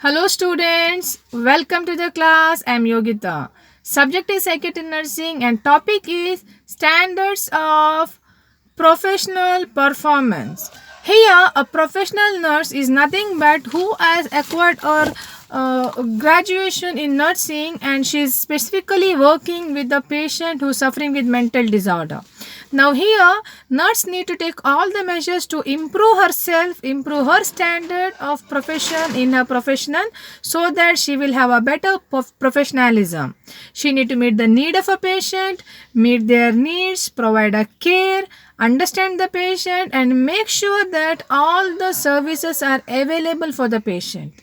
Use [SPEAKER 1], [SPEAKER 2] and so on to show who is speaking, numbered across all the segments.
[SPEAKER 1] Hello students, welcome to the class. I am Yogita. Subject is psychiatric nursing and topic is standards of professional performance. Here, a professional nurse is nothing but who has acquired or graduation in nursing and she is specifically working with the patient who is suffering with mental disorder. Now here, nurse need to take all the measures to improve herself, improve her standard of profession in her profession so that she will have a better professionalism. She need to meet the need of a patient, meet their needs, provide a care, understand the patient and make sure that all the services are available for the patient.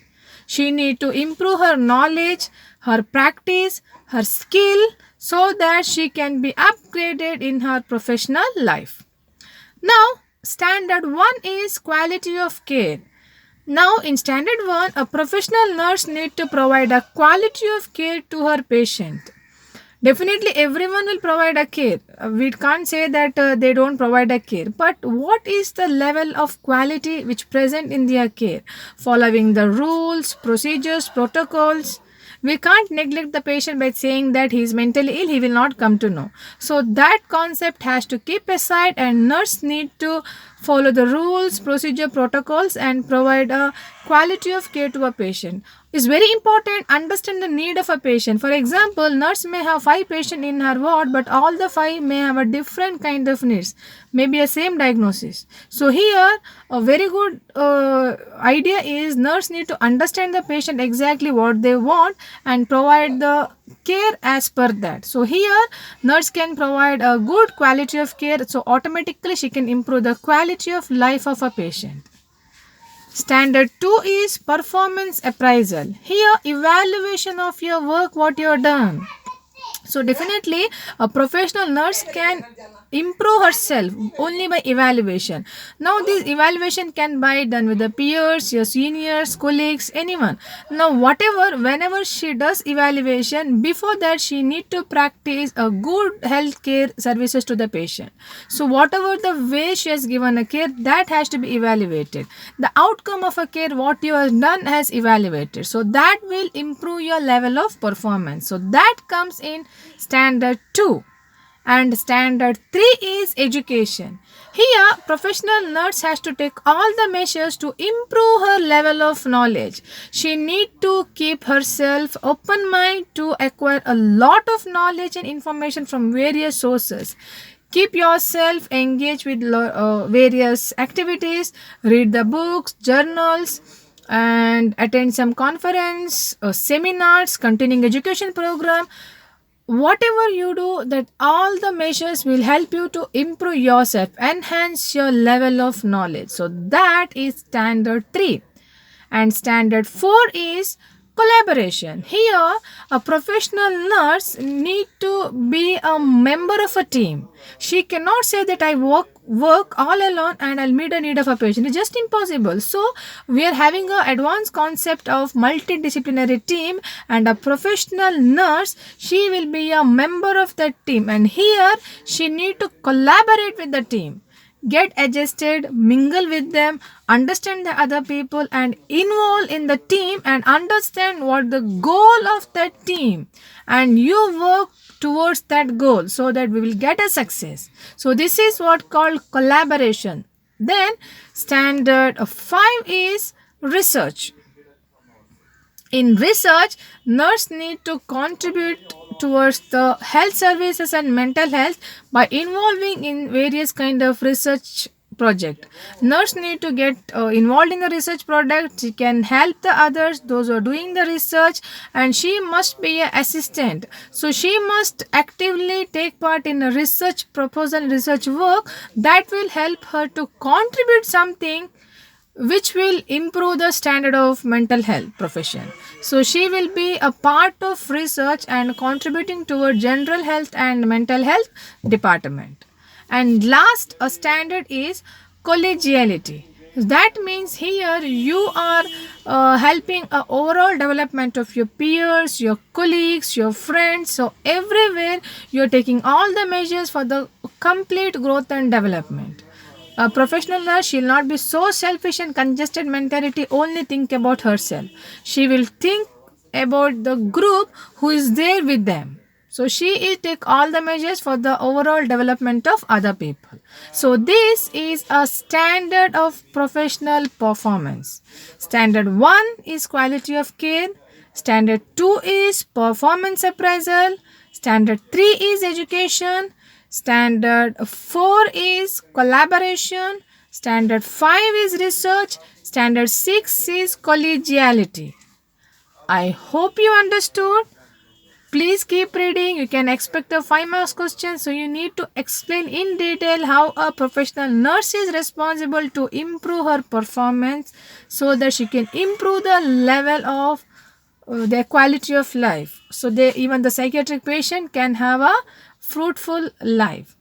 [SPEAKER 1] She need to improve her knowledge, her practice, her skill so that she can be upgraded in her professional life. Now, standard 1 is quality of care. Now, in standard 1, a professional nurse need to provide a quality of care to her patient. Definitely, everyone will provide a care. We can't say that they don't provide a care. But what is the level of quality which present in their care? Following the rules, procedures, protocols. We can't neglect the patient by saying that he is mentally ill, he will not come to know. So that concept has to keep aside and nurse need to follow the rules, procedure, protocols and provide a quality of care to a patient. It's very important understand the need of a patient. For example, nurse may have 5 patients in her ward, but all the 5 may have a different kind of needs, maybe a same diagnosis. So here, a very good idea is nurse need to understand the patient exactly what they want and provide the care as per that. So here, nurse can provide a good quality of care. So automatically she can improve the quality of life of a patient. Standard 2 is performance appraisal. Here, evaluation of your work, what you have done. So definitely a professional nurse can improve herself only by evaluation. Now this evaluation can be done with the peers, your seniors, colleagues, anyone. Now whatever, whenever she does evaluation, before that she need to practice a good healthcare services to the patient. So whatever the way she has given a care, that has to be evaluated. The outcome of a care, what you have done has evaluated. So that will improve your level of performance. So that comes in standard 2. And standard 3 is education. Here, professional nurse has to take all the measures to improve her level of knowledge. She need to keep herself open mind to acquire a lot of knowledge and information from various sources. Keep yourself engaged with various activities, read the books, journals, and attend some conference, seminars, continuing education program. Whatever you do, that all the measures will help you to improve yourself, enhance your level of knowledge. So that is standard 3. And standard 4 is collaboration. Here, a professional nurse need to be a member of a team. She cannot say that I work all alone and I'll meet the need of a patient. It's just impossible. So we are having a advanced concept of multidisciplinary team, and a professional nurse, she will be a member of that team, and here she need to collaborate with the team, get adjusted, mingle with them, understand the other people and involve in the team and understand what the goal of that team, and you work towards that goal so that we will get a success. So this is what called collaboration. Then standard 5 is research. In research, nurse need to contribute towards the health services and mental health by involving in various kind of research project. Nurse need to get involved in the research product. She can help the others, those who are doing the research, and she must be an assistant. So she must actively take part in a research proposal, research work that will help her to contribute something which will improve the standard of mental health profession. So she will be a part of research and contributing toward general health and mental health department. And last, a standard is collegiality. That means here you are helping a overall development of your peers, your colleagues, your friends. So everywhere you are taking all the measures for the complete growth and development. A professional nurse, she'll not be so selfish and congested mentality, only think about herself. She will think about the group who is there with them. So she is take all the measures for the overall development of other people. So this is a standard of professional performance. Standard 1 is quality of care. Standard 2 is performance appraisal. Standard 3 is education. Standard 4 is collaboration. Standard 5 is research. Standard 6 is collegiality. I hope you understood. Please keep reading. You can expect a 5 marks question. So you need to explain in detail how a professional nurse is responsible to improve her performance so that she can improve the level of their quality of life. So even the psychiatric patient can have a fruitful life.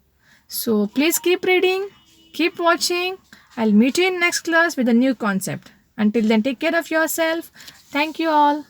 [SPEAKER 1] So please keep reading, keep watching. I'll meet you in next class with a new concept. Until then, take care of yourself. Thank you all.